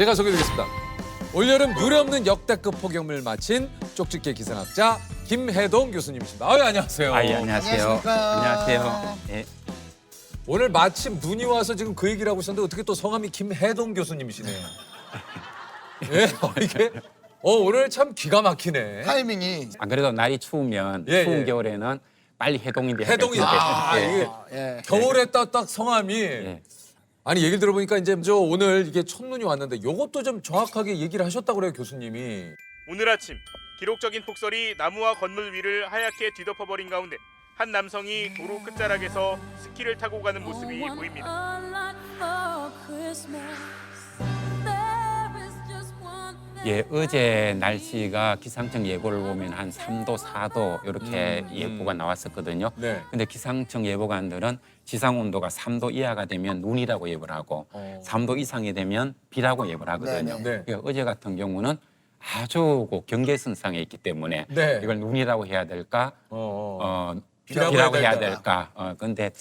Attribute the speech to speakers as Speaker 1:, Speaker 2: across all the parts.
Speaker 1: 제가 소개드리겠습니다. 올여름 유례없는 역대급 폭염을 마친 쪽집게 기상학자 김해동 교수님이십니다. 안녕하세요.
Speaker 2: 예, 안녕하세요.
Speaker 3: 안녕하십니까.
Speaker 2: 안녕하세요. 예.
Speaker 1: 오늘 마침 눈이 와서 지금 그 얘기를 하고 있었는데 어떻게 또 성함이 김해동 교수님이시네요. 예, 이게 오늘 참 기가 막히네.
Speaker 3: 타이밍이
Speaker 2: 안 그래도 날이 추우면
Speaker 1: 예,
Speaker 2: 추운
Speaker 1: 예.
Speaker 2: 겨울에는 빨리 해동인데
Speaker 1: 해동이 이게
Speaker 3: 예.
Speaker 1: 겨울에 딱 성함이
Speaker 2: 예.
Speaker 1: 아니 얘기를 들어보니까 이제 저 오늘 이게 첫눈이 왔는데 요것도 좀 정확하게 얘기를 하셨다고 그래요 교수님이.
Speaker 4: 오늘 아침 기록적인 폭설이 나무와 건물 위를 하얗게 뒤덮어버린 가운데 한 남성이 도로 끝자락에서 스키를 타고 가는 모습이 보입니다.
Speaker 2: 예, 어제 날씨가 기상청 예보를 보면 한 3도, 4도 이렇게 예보가 나왔었거든요.
Speaker 1: 네.
Speaker 2: 근데 기상청 예보관들은 지상 온도가 3도 이하가 되면 눈이라고 예보를 하고 3도 이상이 되면 비라고 예보를 하거든요.
Speaker 1: 네, 네.
Speaker 2: 그러니까 어제 같은 경우는 아주 그 경계선상에 있기 때문에
Speaker 1: 네.
Speaker 2: 이걸 눈이라고 해야 될까?
Speaker 1: 비라고
Speaker 2: 비라고
Speaker 1: 해야
Speaker 2: 해야
Speaker 1: 될까?
Speaker 2: 될까? 근데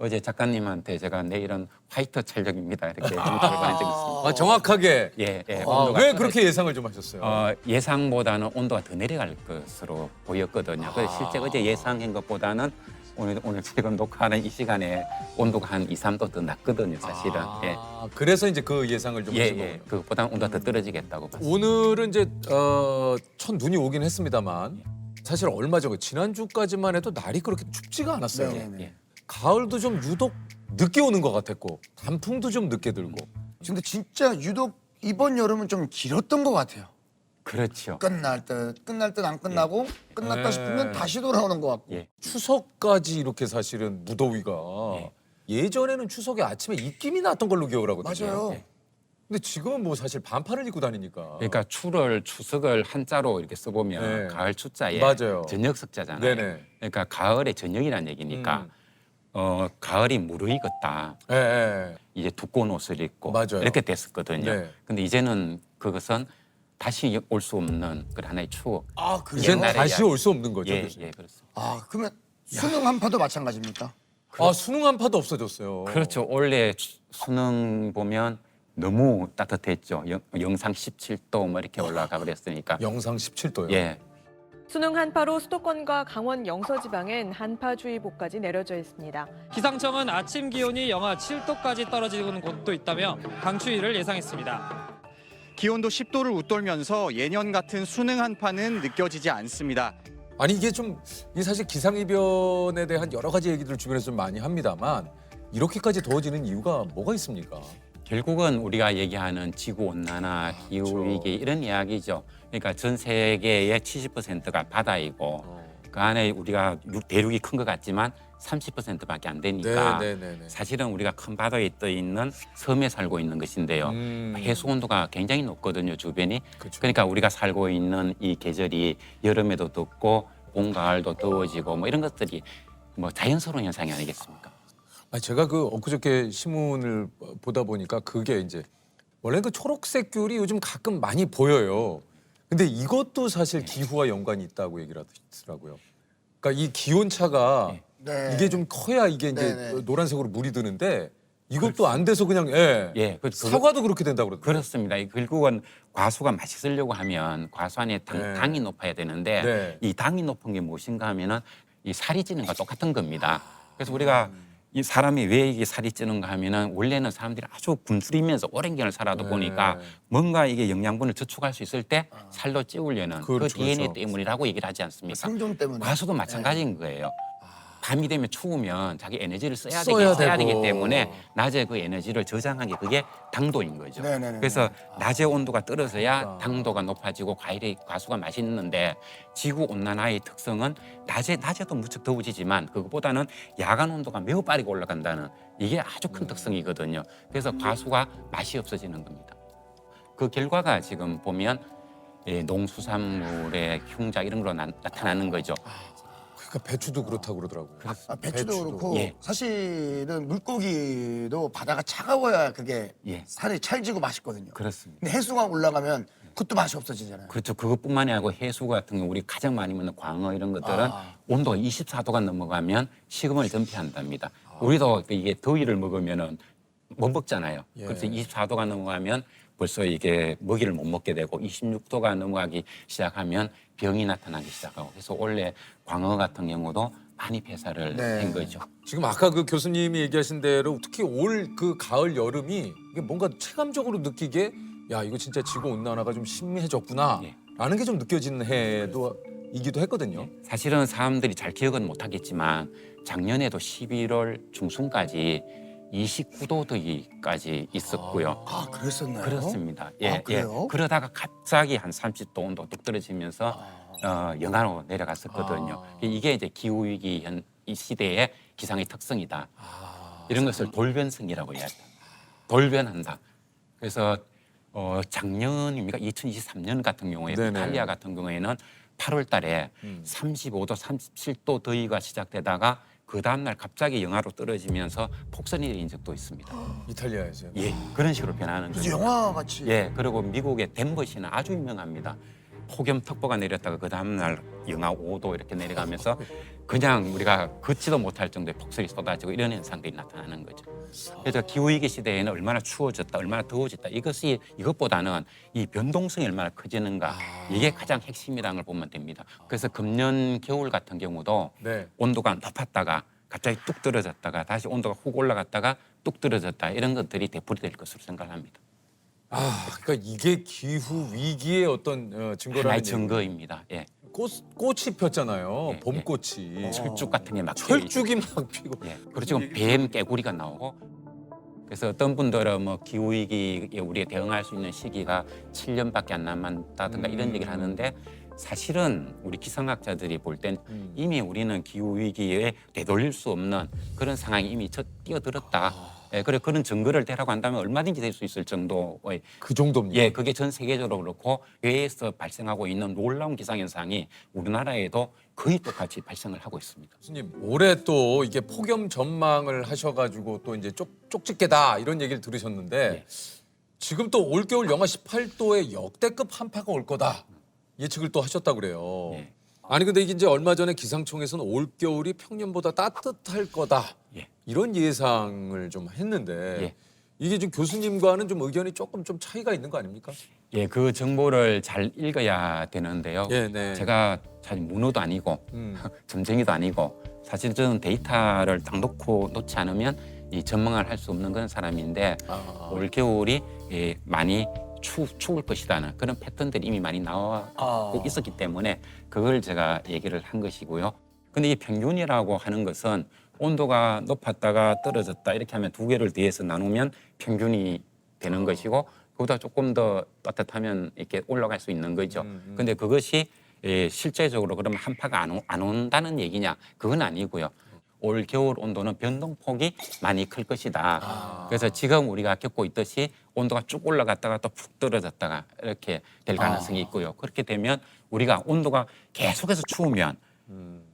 Speaker 2: 어제 작가님한테 제가 내일은 화이트 촬영입니다 이렇게 문자를 보낸 적이 있습니다.
Speaker 1: 정확하게.
Speaker 2: 예, 예.
Speaker 1: 왜
Speaker 2: 온도가
Speaker 1: 그렇게 예상을 좀 하셨어요?
Speaker 2: 예상보다는 온도가 더 내려갈 것으로 보였거든요. 그래서 실제 어제 예상한 것보다는 오늘 지금 녹화하는 이 시간에 온도가 한 2, 3도 더 낮거든요, 사실은. 예.
Speaker 1: 그래서 이제 그 예상을 좀
Speaker 2: 예,
Speaker 1: 하신
Speaker 2: 예.
Speaker 1: 거군요.
Speaker 2: 그보다는 온도가 더 떨어지겠다고 봤습니다.
Speaker 1: 오늘은 이제 첫 눈이 오긴 했습니다만 사실 얼마 전에 지난주까지만 해도 날이 그렇게 춥지가 않았어요.
Speaker 3: 네네네.
Speaker 2: 예.
Speaker 1: 가을도 좀 유독 늦게 오는 것 같았고 단풍도 좀 늦게 들고.
Speaker 3: 근데 진짜 유독 이번 여름은 좀 길었던 것 같아요.
Speaker 2: 그렇죠.
Speaker 3: 끝날 듯 안 끝나고 끝났다
Speaker 1: 예.
Speaker 3: 싶으면 다시 돌아오는 것 같고.
Speaker 2: 예.
Speaker 1: 추석까지 이렇게 사실은 무더위가 예전에는 추석에 아침에 입김이 났던 걸로 기억을 하거든요.
Speaker 3: 맞아요.
Speaker 2: 예.
Speaker 1: 근데 지금은 뭐 사실 반팔을 입고 다니니까.
Speaker 2: 그러니까 추석을 한자로 이렇게 써보면
Speaker 1: 네.
Speaker 2: 가을 추자에
Speaker 1: 맞아요.
Speaker 2: 저녁 석자잖아요.
Speaker 1: 네네.
Speaker 2: 그러니까 가을의 저녁이라는 얘기니까 가을이 무르익었다.
Speaker 1: 예, 예.
Speaker 2: 이제 두꺼운 옷을 입고
Speaker 1: 맞아요.
Speaker 2: 이렇게 됐었거든요.
Speaker 1: 네.
Speaker 2: 근데 이제는 그것은 다시 올 수 없는 그런 하나의 추억.
Speaker 3: 아 그래요?
Speaker 1: 이젠
Speaker 2: 옛날에
Speaker 1: 다시
Speaker 2: 이야기.
Speaker 1: 올 수 없는 거죠.
Speaker 2: 예,
Speaker 1: 교수님.
Speaker 2: 예, 그렇습니다.
Speaker 3: 아 그러면 수능 한파도 마찬가지입니까?
Speaker 1: 수능 한파도 없어졌어요.
Speaker 2: 그렇죠. 원래 수능 보면 너무 따뜻했죠. 영상 17도 뭐 이렇게 올라가 버렸으니까.
Speaker 1: 영상 17도요.
Speaker 2: 예.
Speaker 5: 수능 한파로 수도권과 강원 영서지방엔 한파주의보까지 내려져 있습니다.
Speaker 6: 기상청은 아침 기온이 영하 7도까지 떨어지는 곳도 있다며 강추위를 예상했습니다.
Speaker 7: 기온도 10도를 웃돌면서 예년 같은 수능 한파는 느껴지지 않습니다.
Speaker 1: 아니 이게 사실 기상이변에 대한 여러 가지 얘기들을 주변에서 좀 많이 합니다만 이렇게까지 더워지는 이유가 뭐가 있습니까?
Speaker 2: 결국은 우리가 얘기하는 지구 온난화, 기후 위기 이런 이야기죠. 그러니까 전 세계의 70%가 바다이고 그 안에 우리가 대륙이 큰 것 같지만 30%밖에 안 되니까
Speaker 1: 네네네.
Speaker 2: 사실은 우리가 큰 바다에 떠 있는 섬에 살고 있는 것인데요. 해수 온도가 굉장히 높거든요, 주변이.
Speaker 1: 그렇죠.
Speaker 2: 그러니까 우리가 살고 있는 이 계절이 여름에도 덥고 봄, 가을도 더워지고 뭐 이런 것들이 뭐 자연스러운 현상이 아니겠습니까?
Speaker 1: 아니 제가 엊그저께 신문을 보다 보니까 그게 이제 원래 그 초록색 귤이 요즘 가끔 많이 보여요. 근데 이것도 사실 기후와 연관이 있다고 얘기를 하더라고요. 그러니까 이 기온 차가
Speaker 3: 네.
Speaker 1: 이게 좀 커야 이게 이제
Speaker 3: 네네.
Speaker 1: 노란색으로 물이 드는데 이것도 안 돼서 그냥
Speaker 2: 예,
Speaker 1: 사과도 그렇게 된다고 그러더라고요.
Speaker 2: 그렇습니다. 결국은 과수가 맛있으려고 하면 과수 안에
Speaker 1: 네.
Speaker 2: 당이 높아야 되는데
Speaker 1: 네.
Speaker 2: 이 당이 높은 게 무엇인가 하면은 이 살이 찌는 것과 똑같은 겁니다. 그래서 우리가 이 사람이 왜 이게 살이 찌는가 하면은 원래는 사람들이 아주 굶주리면서 오랜 기간을 살아도
Speaker 1: 네.
Speaker 2: 보니까 뭔가 이게 영양분을 저축할 수 있을 때 살로 찌우려는 그
Speaker 1: 그렇죠,
Speaker 2: DNA
Speaker 1: 그렇죠.
Speaker 2: 때문이라고 얘기를 하지 않습니까?
Speaker 3: 생존 때문에.
Speaker 2: 과수도 마찬가지인 거예요. 밤이 되면 추우면 자기 에너지를 써야
Speaker 1: 써야
Speaker 2: 되기
Speaker 1: 되고.
Speaker 2: 때문에 낮에 그 에너지를 저장한 게 그게 당도인 거죠.
Speaker 3: 네네네.
Speaker 2: 그래서 낮에 온도가 떨어져야 당도가 높아지고 과수가 맛있는데 지구 온난화의 특성은 낮에도 무척 더워지지만 그것보다는 야간 온도가 매우 빠르게 올라간다는 이게 아주 큰 특성이거든요. 그래서 과수가 맛이 없어지는 겁니다. 그 결과가 지금 보면 농수산물의 흉작 이런 걸로 나타나는 거죠.
Speaker 1: 그러니까 배추도 그렇다고 그러더라고요.
Speaker 3: 배추도 그렇고
Speaker 2: 예.
Speaker 3: 사실은 물고기도 바다가 차가워야 그게
Speaker 2: 예.
Speaker 3: 살이 찰지고 맛있거든요.
Speaker 2: 그렇습니다.
Speaker 3: 근데 해수가 올라가면 그것도 맛이 없어지잖아요.
Speaker 2: 그렇죠. 그것뿐만이 아니고 해수 같은 경우 우리 가장 많이 먹는 광어 이런 것들은 온도가 24도가 넘어가면 식음을 전폐한답니다. 우리도 이게 더위를 먹으면은 못 먹잖아요.
Speaker 1: 예.
Speaker 2: 그래서 24도가 넘어가면 벌써 이게 먹이를 못 먹게 되고 26도가 넘어가기 시작하면 병이 나타나기 시작하고 그래서 원래 광어 같은 경우도 많이 폐사를
Speaker 3: 네.
Speaker 2: 한 거죠.
Speaker 1: 지금 아까 그 교수님이 얘기하신 대로 특히 올 그 가을 여름이 이게 뭔가 체감적으로 느끼게 야 이거 진짜 지구 온난화가 좀 심해졌구나
Speaker 2: 예.
Speaker 1: 라는 게 좀 느껴지는 해도 이기도 했거든요.
Speaker 2: 사실은 사람들이 잘 기억은 못하겠지만 작년에도 11월 중순까지 29도 더위까지 있었고요.
Speaker 3: 아, 그랬었나요?
Speaker 2: 그렇습니다.
Speaker 3: 아, 그래요?
Speaker 2: 그러다가 갑자기 한 30도 온도 뚝 떨어지면서 영하로 내려갔었거든요. 이게 이제 기후 위기 이 시대의 기상의 특성이다. 이런 것을 돌변성이라고 이야기합니다. 돌변한다. 그래서 작년입니까? 2023년 같은 경우에
Speaker 1: 네네.
Speaker 2: 이탈리아 같은 경우에는 8월 달에 35도, 37도 더위가 시작되다가 그 다음날 갑자기 영하로 떨어지면서 폭설이 내린 적도 있습니다.
Speaker 1: 이탈리아에서요.
Speaker 2: 예, 그런 식으로 변하는
Speaker 3: 그래서
Speaker 2: 거죠.
Speaker 3: 영화 같이.
Speaker 2: 예, 그리고 미국의 덴버시는 아주 유명합니다. 폭염특보가 내렸다가 그 다음날 영하 5도 이렇게 내려가면서 그냥 우리가 걷지도 못할 정도의 폭설이 쏟아지고 이런 현상들이 나타나는 거죠. 그래서 기후위기 시대에는 얼마나 추워졌다, 얼마나 더워졌다 이것보다는 이 변동성이 얼마나 커지는가 이게 가장 핵심이라는 걸 보면 됩니다. 그래서 금년 겨울 같은 경우도
Speaker 1: 네.
Speaker 2: 온도가 높았다가 갑자기 뚝 떨어졌다가 다시 온도가 훅 올라갔다가 뚝 떨어졌다 이런 것들이 되풀이될 것으로 생각합니다.
Speaker 1: 그러니까 이게 기후 위기의 어떤 증거라는
Speaker 2: 하나의
Speaker 1: 얘기예요.
Speaker 2: 증거입니다. 예.
Speaker 1: 꽃이 폈잖아요.
Speaker 2: 예,
Speaker 1: 봄꽃이.
Speaker 2: 철쭉 같은 게 막
Speaker 1: 철쭉이 막 피고.
Speaker 2: 예. 그리고 지금 뱀 깨구리가 나오고 그래서 어떤 분들은 뭐 기후 위기에 우리가 대응할 수 있는 시기가 7년밖에 안 남았다든가 이런 얘기를 하는데 사실은 우리 기상학자들이 볼 땐 이미 우리는 기후 위기에 되돌릴 수 없는 그런 상황이 이미 뛰어들었다. 예, 그래 그런 증거를 대라고 한다면 얼마든지 될 수 있을 정도의
Speaker 1: 그 정도입니다.
Speaker 2: 예, 그게 전 세계적으로 그렇고 외에서 발생하고 있는 놀라운 기상 현상이 우리나라에도 거의 똑같이 발생을 하고 있습니다.
Speaker 1: 교수님 올해 또 이게 폭염 전망을 하셔가지고 또 이제 쪽집게다 이런 얘기를 들으셨는데
Speaker 2: 네.
Speaker 1: 지금 또 올겨울 영하 18도의 역대급 한파가 올 거다 예측을 또 하셨다고 그래요.
Speaker 2: 예.
Speaker 1: 아니 근데 이게 이제 얼마 전에 기상청에서는 올겨울이 평년보다 따뜻할 거다
Speaker 2: 예.
Speaker 1: 이런 예상을 좀 했는데
Speaker 2: 예.
Speaker 1: 이게 좀 교수님과는 좀 의견이 조금 좀 차이가 있는 거 아닙니까?
Speaker 2: 예, 그 정보를 잘 읽어야 되는데요.
Speaker 1: 예, 네.
Speaker 2: 제가 사실 문어도 아니고 점쟁이도 아니고 사실 저는 데이터를 딱 놓지 않으면 이 전망을 할 수 없는 그런 사람인데 올 겨울이 많이 추울 것이라는 그런 패턴들이 이미 많이 나오고 있었기 때문에 그걸 제가 얘기를 한 것이고요. 근데 이 평균이라고 하는 것은 온도가 높았다가 떨어졌다 이렇게 하면 두 개를 더해서 나누면 평균이 되는 것이고 그보다 조금 더 따뜻하면 이렇게 올라갈 수 있는 거죠. 근데 그것이 실제적으로 그러면 한파가 안 온다는 얘기냐? 그건 아니고요. 올 겨울 온도는 변동폭이 많이 클 것이다. 그래서 지금 우리가 겪고 있듯이 온도가 쭉 올라갔다가 또 푹 떨어졌다가 이렇게 될 가능성이 있고요. 그렇게 되면 우리가 온도가 계속해서 추우면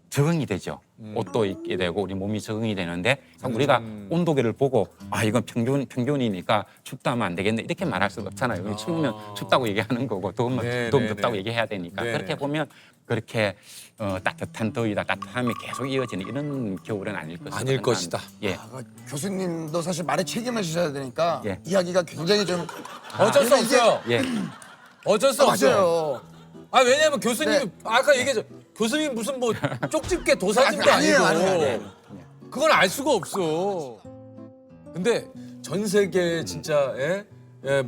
Speaker 2: 적응이 되죠. 옷도 입게 되고 우리 몸이 적응이 되는데 우리가 온도계를 보고 이건 평균이니까 춥다면 안 되겠네 이렇게 말할 수가 없잖아요. 추우면 춥다고 얘기하는 거고 더우면 덥다고 얘기해야 되니까
Speaker 1: 네.
Speaker 2: 그렇게 보면 그렇게 따뜻한 더위다 따뜻함이 계속 이어지는 이런 겨울은 아닐 것이다.
Speaker 1: 아닐 것이다.
Speaker 2: 예.
Speaker 3: 교수님도 사실 말에 책임을 지셔야 되니까
Speaker 2: 예.
Speaker 3: 이야기가 굉장히 좀
Speaker 1: 어쩔 수 없어요.
Speaker 2: 예.
Speaker 1: 어쩔 수 없어요.
Speaker 3: 맞아요.
Speaker 1: 왜냐면 교수님
Speaker 3: 네.
Speaker 1: 아까 얘기했죠. 교수님 무슨 뭐 쪽집게 도사님도
Speaker 3: 아니에요,
Speaker 1: 아니고
Speaker 3: 아니에요.
Speaker 1: 그건 알 수가 없어. 근데 전 세계 진짜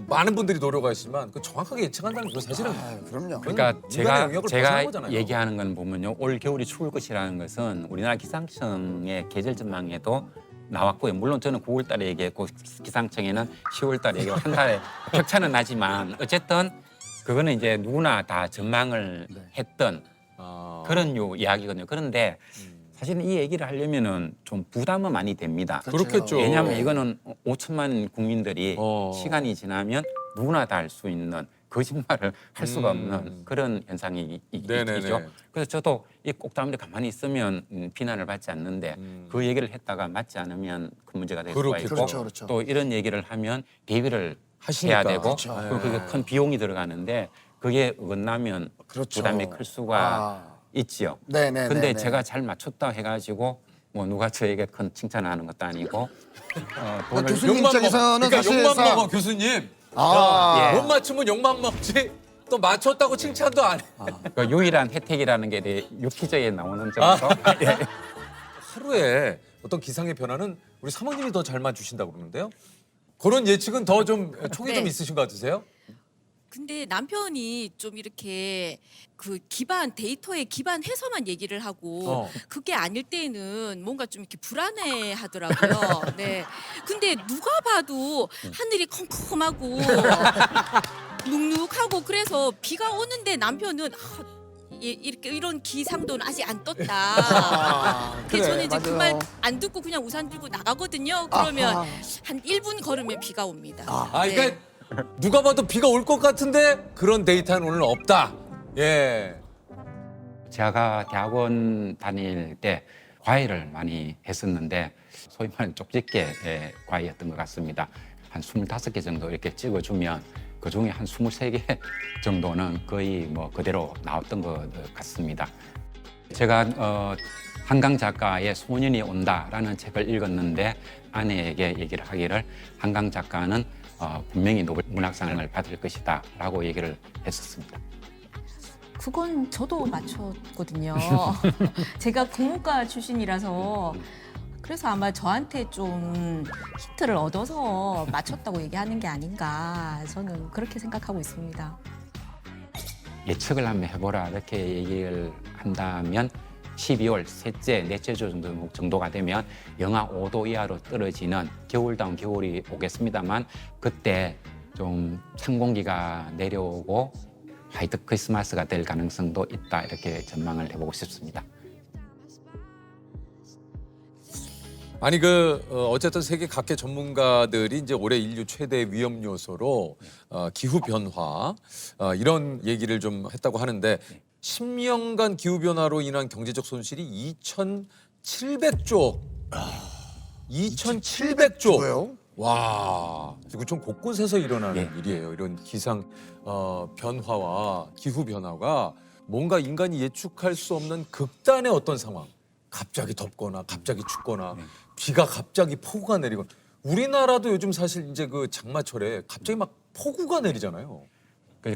Speaker 1: 많은 분들이 노력하시지만 그 정확하게 예측한다는 거 사실은
Speaker 3: 그럼요.
Speaker 2: 그러니까
Speaker 1: 인간의
Speaker 2: 제가
Speaker 1: 영역을 벗어난
Speaker 2: 제가
Speaker 1: 거잖아요.
Speaker 2: 얘기하는 건 보면요. 올 겨울이 추울 것이라는 것은 우리나라 기상청의 계절 전망에도 나왔고요. 물론 저는 9월 달에 얘기했고 기상청에는 10월 달에 얘기하고 한 달에 격차는 나지만 어쨌든 그거는 이제 누구나 다 전망을 했던 그런 이야기거든요. 그런데 사실 이 얘기를 하려면은 좀 부담은 많이 됩니다.
Speaker 1: 그렇겠죠.
Speaker 2: 왜냐하면 이거는 5천만 국민들이 시간이 지나면 누구나 다 할 수 있는 거짓말을 할 수가 없는 그런 현상이
Speaker 1: 네네네.
Speaker 2: 있죠. 그래서 저도 이 꼭다문에 가만히 있으면 비난을 받지 않는데 그 얘기를 했다가 맞지 않으면 큰 문제가 될 수가 있고
Speaker 3: 그렇죠, 그렇죠.
Speaker 2: 또 이런 얘기를 하면 대비를
Speaker 1: 하시니까.
Speaker 2: 해야 되고
Speaker 3: 그렇죠.
Speaker 2: 그리고 그게 큰 비용이 들어가는데 그게 어긋나면
Speaker 3: 그렇죠.
Speaker 2: 부담이 클 수가 있지요.
Speaker 3: 네네.
Speaker 2: 근데 제가 잘 맞췄다 해가지고 뭐 누가 저에게 큰 칭찬을 하는 것도 아니고 돈을
Speaker 3: 교수님
Speaker 1: 욕만
Speaker 3: 입장에서는
Speaker 1: 그러니까 욕만
Speaker 3: 사실상
Speaker 1: 먹어 교수님.
Speaker 3: 아,
Speaker 2: 예.
Speaker 1: 못 맞추면 욕만 먹지 또 맞췄다고 칭찬도 안 해.
Speaker 2: 그 유일한 혜택이라는 게 유퀴즈에 나오는 점에서 예.
Speaker 1: 하루에 어떤 기상의 변화는 우리 사모님이 더 잘 맞추신다고 그러는데요. 그런 예측은 더 좀 촉이 좀
Speaker 8: 네.
Speaker 1: 있으신 것 같으세요?
Speaker 8: 근데 남편이 좀 이렇게 그 기반 데이터에 기반해서만 얘기를 하고 그게 아닐 때는 뭔가 좀 이렇게 불안해 하더라고요. 네. 근데 누가 봐도 하늘이 컴컴하고 눅눅하고 그래서 비가 오는데 남편은 이렇게 이런 기상도는 아직 안 떴다. 그래서 저는 이제 그 말 안 듣고 그냥 우산 들고 나가거든요. 그러면 한 1분 걸으면 비가 옵니다. 네.
Speaker 1: 그러니까 누가 봐도 비가 올 것 같은데 그런 데이터는 오늘 없다. 예.
Speaker 2: 제가 대학원 다닐 때 과외를 많이 했었는데 소위 말하는 쪽집게 과외였던 것 같습니다. 한 25개 정도 이렇게 찍어주면 그중에 한 23개 정도는 거의 뭐 그대로 나왔던 것 같습니다. 제가 한강 작가의 소년이 온다라는 책을 읽었는데 아내에게 얘기를 하기를 한강 작가는 분명히 노벨 문학상을 받을 것이다 라고 얘기를 했었습니다.
Speaker 9: 그건 저도 맞췄거든요. 제가 국문과 출신이라서 그래서 아마 저한테 좀 힌트를 얻어서 맞췄다고 얘기하는 게 아닌가 저는 그렇게 생각하고 있습니다.
Speaker 2: 예측을 한번 해보라 이렇게 얘기를 한다면 12월 셋째, 넷째 주 정도가 되면 영하 5도 이하로 떨어지는 겨울다운 겨울이 오겠습니다만 그때 좀 찬 공기가 내려오고 화이트 크리스마스가 될 가능성도 있다 이렇게 전망을 해보고 싶습니다.
Speaker 1: 아니 어쨌든 세계 각계 전문가들이 이제 올해 인류 최대 위험 요소로 기후 변화 이런 얘기를 좀 했다고 하는데 10년간 기후 변화로 인한 경제적 손실이 2,700조. 2,700조.
Speaker 3: 뭐예요?
Speaker 1: 와, 지구촌 곳곳에서 일어나는
Speaker 2: 예.
Speaker 1: 일이에요. 이런 기상 변화와 기후 변화가 뭔가 인간이 예측할 수 없는 극단의 어떤 상황. 갑자기 덥거나 갑자기 춥거나 비가 갑자기 폭우가 내리거나 우리나라도 요즘 사실 이제 그 장마철에 갑자기 막 폭우가 내리잖아요.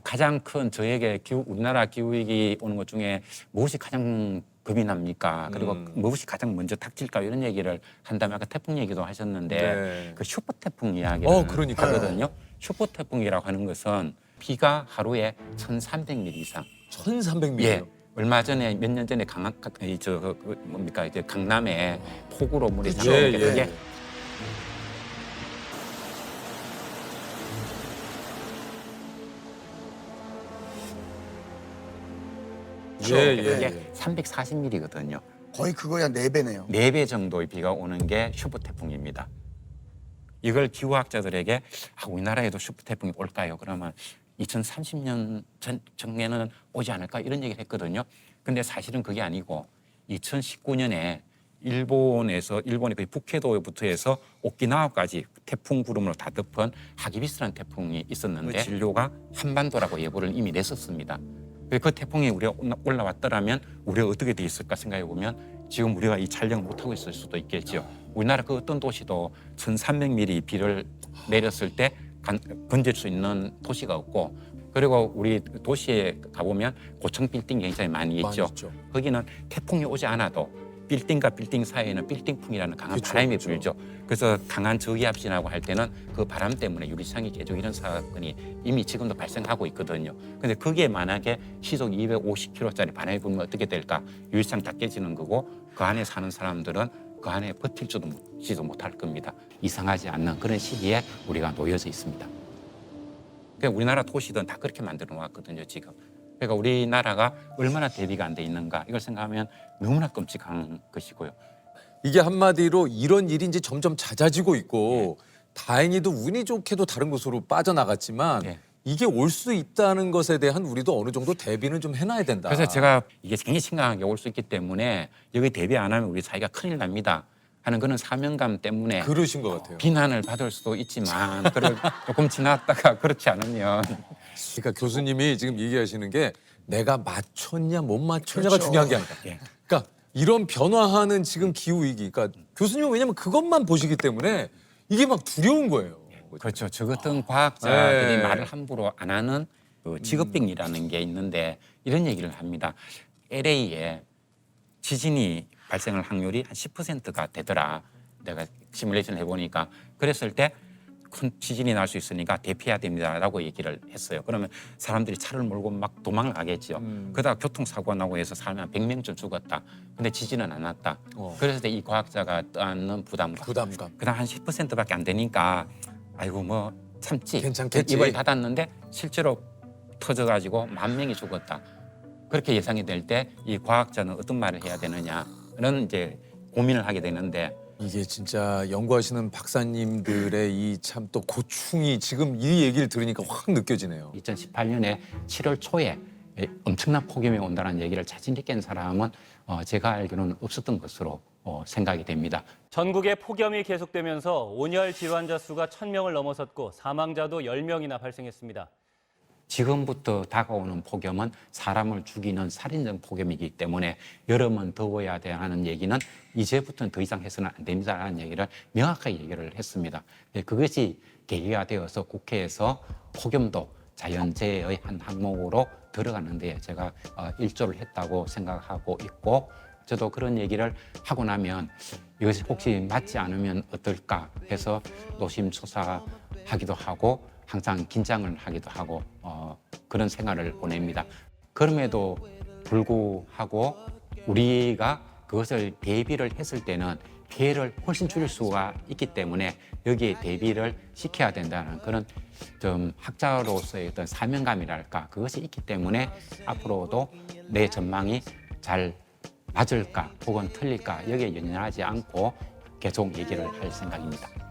Speaker 2: 가장 큰 저에게 우리나라 기후위기 오는 것 중에 무엇이 가장 겁이 납니까? 그리고 무엇이 가장 먼저 닥칠까 이런 얘기를 한다면 아까 태풍 얘기도 하셨는데
Speaker 1: 네.
Speaker 2: 그 슈퍼 태풍 이야기를
Speaker 1: 그러니까요.
Speaker 2: 하거든요. 슈퍼 태풍이라고 하는 것은 비가 하루에 1,300mm 이상.
Speaker 1: 1,300mm.
Speaker 2: 예. 얼마 전에 몇 년 전에 이제 강남에 폭우로 물이
Speaker 1: 그렇죠.
Speaker 2: 들어온 게
Speaker 1: 예, 예.
Speaker 2: 그게
Speaker 1: 예,
Speaker 2: 그게
Speaker 1: 예.
Speaker 2: 340mm거든요.
Speaker 3: 거의 그거야 4배네요.
Speaker 2: 4배 정도의 비가 오는 게 슈퍼 태풍입니다. 이걸 기후학자들에게 우리나라에도 슈퍼 태풍이 올까요? 그러면 2030년 전에는 오지 않을까 이런 얘기를 했거든요. 근데 사실은 그게 아니고 2019년에 일본의 그 북해도부터 해서 오키나와까지 태풍 구름으로 다 덮은 하기비스라는 태풍이 있었는데
Speaker 1: 그렇지.
Speaker 2: 진료가 한반도라고 예보를 이미 냈었습니다. 그 태풍이 우리가 올라왔더라면 우리가 어떻게 돼 있을까 생각해 보면 지금 우리가 이 촬영을 못하고 있을 수도 있겠죠. 우리나라 그 어떤 도시도 1,300mm 비를 내렸을 때 건질 수 있는 도시가 없고 그리고 우리 도시에 가보면 고층 빌딩이 굉장히 많이 있죠.
Speaker 1: 있죠.
Speaker 2: 거기는 태풍이 오지 않아도 빌딩과 빌딩 사이에는 빌딩풍이라는 강한
Speaker 1: 그쵸,
Speaker 2: 바람이
Speaker 1: 그쵸.
Speaker 2: 불죠. 그래서 강한 저기압이라고 할 때는 그 바람 때문에 유리창이 깨지고 이런 사건이 이미 지금도 발생하고 있거든요. 근데 그게 만약에 시속 250km짜리 바람이 불면 어떻게 될까? 유리창 다 깨지는 거고 그 안에 사는 사람들은 그 안에 버틸지도 못할 겁니다. 이상하지 않는 그런 시기에 우리가 놓여져 있습니다. 그러니까 우리나라 도시들은 다 그렇게 만들어 놓았거든요, 지금. 그러니까 우리나라가 얼마나 대비가 안 돼 있는가 이걸 생각하면 너무나 끔찍한 것이고요.
Speaker 1: 이게 한마디로 이런 일이 이제 점점 잦아지고 있고 다행히도 운이 좋게도 다른 곳으로 빠져나갔지만
Speaker 2: 예.
Speaker 1: 이게 올 수 있다는 것에 대한 우리도 어느 정도 대비는 좀 해놔야 된다.
Speaker 2: 그래서 제가 이게 굉장히 심각하게 올 수 있기 때문에 여기 대비 안 하면 우리 사회가 큰일 납니다 하는 그런 사명감 때문에
Speaker 1: 그러신 것 같아요.
Speaker 2: 비난을 받을 수도 있지만 그걸 조금 지났다가 그렇지 않으면
Speaker 1: 그러니까 교수님이 지금 얘기하시는 게 내가 맞췄냐 못 맞췄냐가
Speaker 3: 그렇죠.
Speaker 1: 중요한 게 아니다.
Speaker 2: 예.
Speaker 1: 그러니까 이런 변화하는 지금 기후 위기, 그러니까 교수님은 왜냐면 그것만 보시기 때문에 이게 막 두려운 거예요. 거죠.
Speaker 2: 그렇죠. 저 같은 과학자들이
Speaker 1: 네.
Speaker 2: 말을 함부로 안 하는 그 직업병이라는 게 있는데 이런 얘기를 합니다. LA에 지진이 발생할 확률이 한 10%가 되더라. 내가 시뮬레이션 해보니까 그랬을 때 큰 지진이 날 수 있으니까 대피해야 됩니다라고 얘기를 했어요. 그러면 사람들이 차를 몰고 막 도망을 가겠죠. 그러다가 교통사고가 나고 해서 사람이 한 100명쯤 죽었다. 근데 지진은 안 났다. 그래서 이 과학자가 떠안는 부담감. 그다음 한 10%밖에 안 되니까 아이고 뭐 참지.
Speaker 1: 괜찮겠지.
Speaker 2: 입을 닫았는데 실제로 터져가지고 10,000명이 죽었다. 그렇게 예상이 될 때 이 과학자는 어떤 말을 해야 되느냐는 이제 고민을 하게 되는데
Speaker 1: 이게 진짜 연구하시는 박사님들의 이 참 또 고충이 지금 이 얘기를 들으니까 확 느껴지네요.
Speaker 2: 2018년에 7월 초에 엄청난 폭염이 온다는 얘기를 자신 있게 한 사람은 제가 알기로는 없었던 것으로 생각이 됩니다.
Speaker 10: 전국에 폭염이 계속되면서 온열 질환자 수가 1,000명을 넘어섰고 사망자도 10명이나 발생했습니다.
Speaker 2: 지금부터 다가오는 폭염은 사람을 죽이는 살인적 폭염이기 때문에 여름은 더워야 하는 얘기는 이제부터는 더 이상 해서는 안 됩니다라는 얘기를 명확하게 얘기를 했습니다. 그것이 계기가 되어서 국회에서 폭염도 자연재해의 한 항목으로 들어가는 데 제가 일조를 했다고 생각하고 있고 저도 그런 얘기를 하고 나면 이것이 혹시 맞지 않으면 어떨까 해서 노심초사하기도 하고 항상 긴장을 하기도 하고 그런 생활을 보냅니다. 그럼에도 불구하고 우리가 그것을 대비를 했을 때는 피해를 훨씬 줄일 수가 있기 때문에 여기에 대비를 시켜야 된다는 그런 좀 학자로서의 어떤 사명감이랄까 그것이 있기 때문에 앞으로도 내 전망이 잘 맞을까 혹은 틀릴까 여기에 연연하지 않고 계속 얘기를 할 생각입니다.